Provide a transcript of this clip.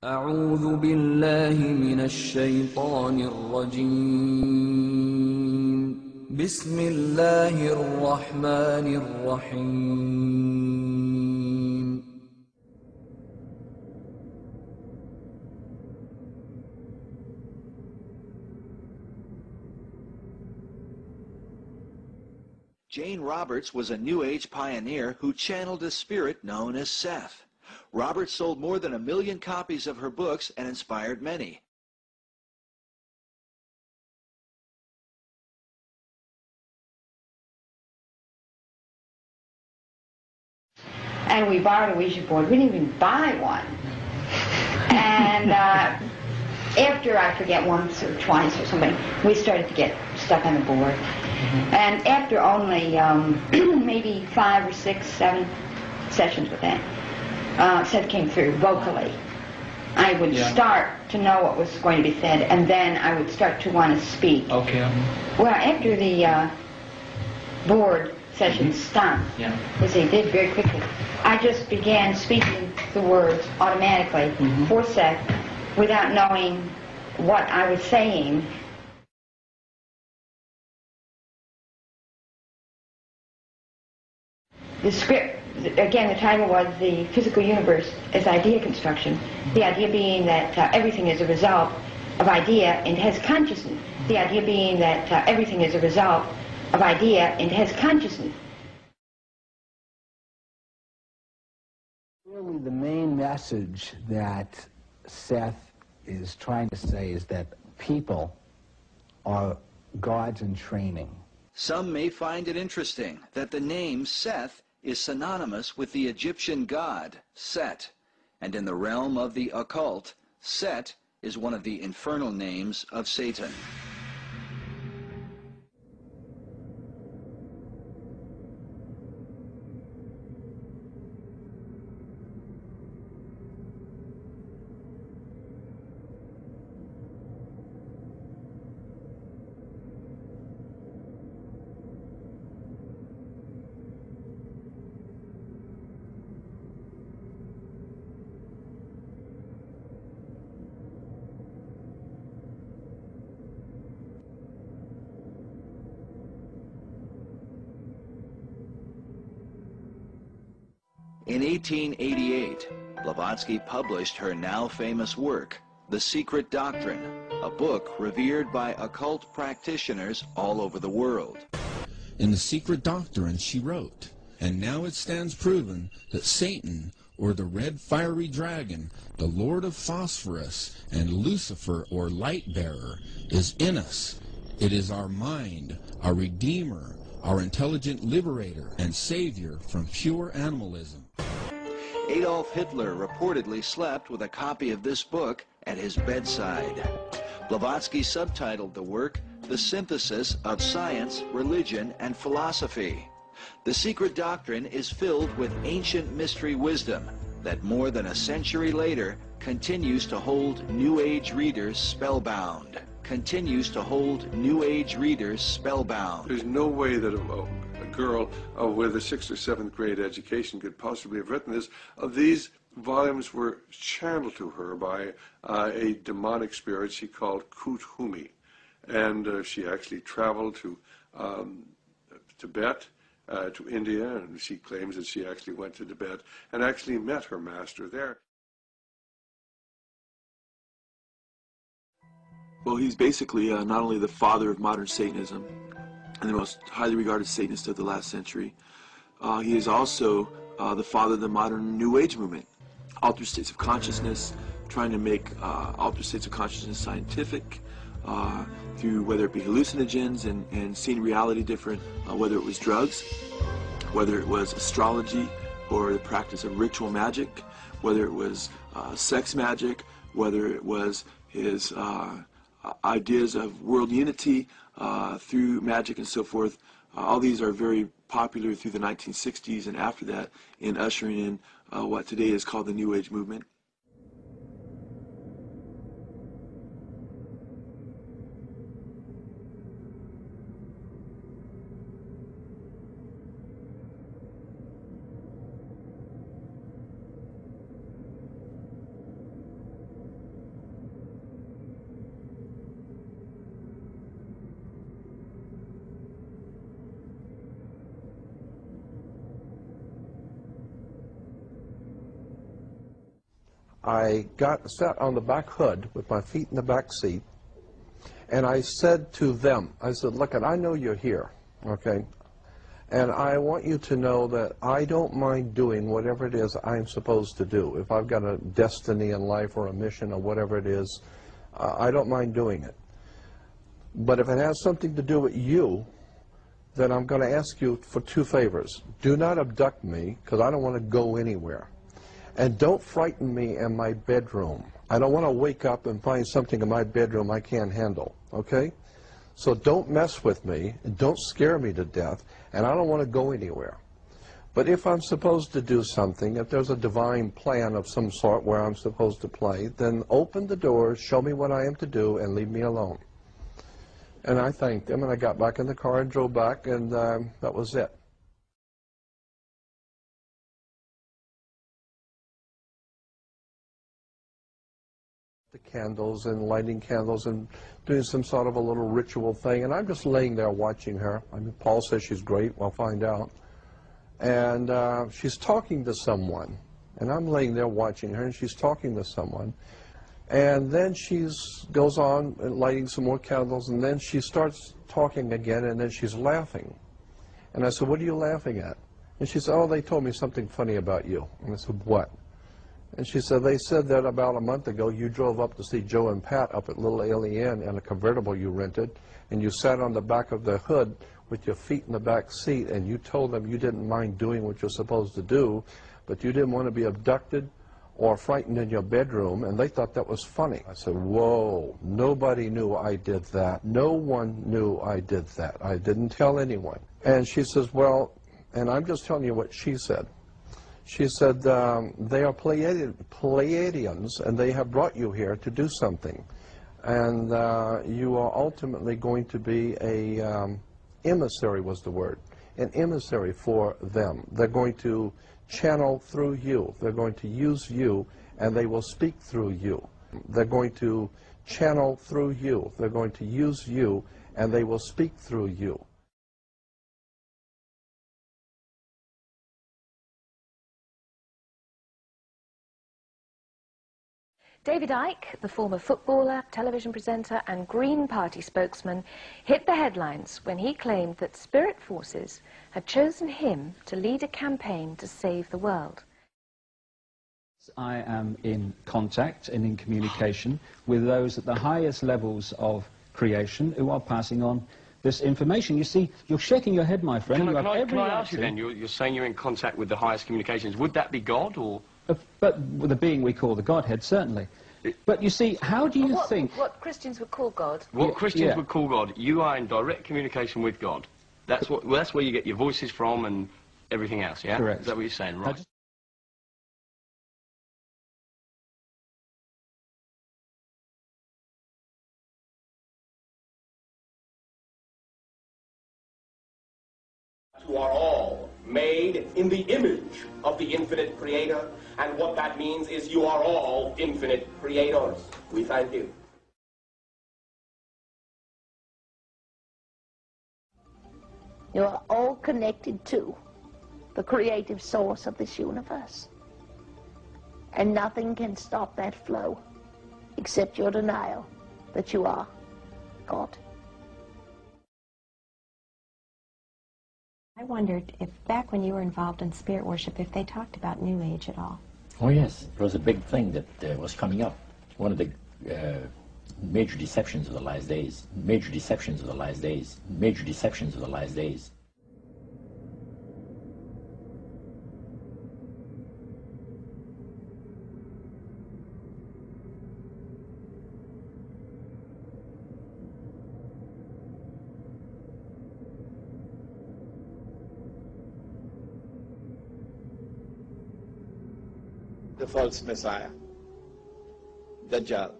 أعوذ بالله من الشيطان الرجيم بسم الله الرحمن الرحيم Jane Roberts was a New Age pioneer who channeled a spirit known as Seth. Roberts sold more than 1 million copies of her books and inspired many. And we borrowed a Ouija board. We didn't even buy one. And after, I forget, once or twice or something, we started to get stuck on the board. And after only maybe 5 or 6, 7 sessions with that, Seth came through vocally. I would start to know what was going to be said, and then I would start to want to speak. Okay. Well, after the board session stopped, as they did very quickly, I just began speaking the words automatically for Seth without knowing what I was saying. The script, again, the title was The Physical Universe as Idea Construction. The idea being that everything is a result of idea and has consciousness. The idea being that everything is a result of idea and has consciousness. Really, the main message that Seth is trying to say is that people are gods in training. Some may find it interesting that the name Seth is synonymous with the Egyptian god Set, and in the realm of the occult, Set is one of the infernal names of Satan. In 1888, Blavatsky published her now famous work, The Secret Doctrine, a book revered by occult practitioners all over the world. In The Secret Doctrine, she wrote, "And now it stands proven that Satan, or the red fiery dragon, the Lord of Phosphorus, and Lucifer, or light-bearer, is in us. It is our mind, our Redeemer, our intelligent liberator and savior from pure animalism." Adolf Hitler reportedly slept with a copy of this book at his bedside. Blavatsky subtitled the work, The Synthesis of Science, Religion, and Philosophy. The Secret Doctrine is filled with ancient mystery wisdom that more than a century later continues to hold New Age readers spellbound. Continues to hold New Age readers spellbound. There's no way that a girl with a 6th or 7th grade education could possibly have written this. These volumes were channeled to her by a demonic spirit she called Kuthumi. And she actually traveled to Tibet, to India, and she claims that she actually went to Tibet and actually met her master there. Well, he's basically not only the father of modern Satanism and the most highly regarded Satanist of the last century, he is also the father of the modern New Age movement. Altered states of consciousness, trying to make altered states of consciousness scientific, through whether it be hallucinogens and seeing reality different, whether it was drugs, whether it was astrology or the practice of ritual magic, whether it was sex magic, whether it was his ideas of world unity through magic and so forth. All these are very popular through the 1960s and after that in ushering in what today is called the New Age movement. I sat on the back hood with my feet in the back seat, and I said to them, I said, look, I know you're here, okay? And I want you to know that I don't mind doing whatever it is I'm supposed to do. If I've got a destiny in life or a mission or whatever it is, I don't mind doing it. But if it has something to do with you, then I'm going to ask you for two favors. Do not abduct me, because I don't want to go anywhere. And don't frighten me in my bedroom. I don't want to wake up and find something in my bedroom I can't handle, okay? So don't mess with me, and don't scare me to death, and I don't want to go anywhere. But if I'm supposed to do something, if there's a divine plan of some sort where I'm supposed to play, then open the doors, show me what I am to do, and leave me alone. And I thanked them, and I got back in the car and drove back, and that was it. The candles and lighting candles and doing some sort of a little ritual thing, and I'm just laying there watching her. I mean, Paul says she's great. We'll find out. And she's talking to someone, and I'm laying there watching her, and she's talking to someone. And then she goes on and lighting some more candles, and then she starts talking again, and then she's laughing. And I said, what are you laughing at? And she said, oh, they told me something funny about you. And I said, what? And she said, they said that about a month ago you drove up to see Joe and Pat up at Little Alien in a convertible you rented, and you sat on the back of the hood with your feet in the back seat, and you told them you didn't mind doing what you're supposed to do, but you didn't want to be abducted or frightened in your bedroom, and they thought that was funny. I said, whoa, nobody knew I did that. No one knew I did that. I didn't tell anyone. And she says, well, and I'm just telling you what she said. She said, they are Pleiadians, and they have brought you here to do something. And you are ultimately going to be a emissary, was the word, an emissary for them. They're going to channel through you. They're going to use you, and they will speak through you. They're going to channel through you. They're going to use you, and they will speak through you. David Icke, the former footballer, television presenter and Green Party spokesman, hit the headlines when he claimed that spirit forces had chosen him to lead a campaign to save the world. I am in contact and in communication with those at the highest levels of creation who are passing on this information. You see, you're shaking your head, my friend. Can I ask you then, you're saying you're in contact with the highest communications. Would that be God, or...? But with the being we call the Godhead, certainly. But you see, how do you think... What Christians would call God. What Christians would call God. You are in direct communication with God. That's where you get your voices from and everything else, yeah? Correct. Is that what you're saying, right? Who are all made in the image of the infinite creator, and what that means is you are all infinite creators. We thank you. You are all connected to the creative source of this universe, and nothing can stop that flow except your denial that you are God. I wondered if back when you were involved in spirit worship, if they talked about New Age at all. Oh yes, it was a big thing that was coming up. One of the major deceptions of the last days. Major deceptions of the last days. Major deceptions of the last days. The false Messiah, Dajjal.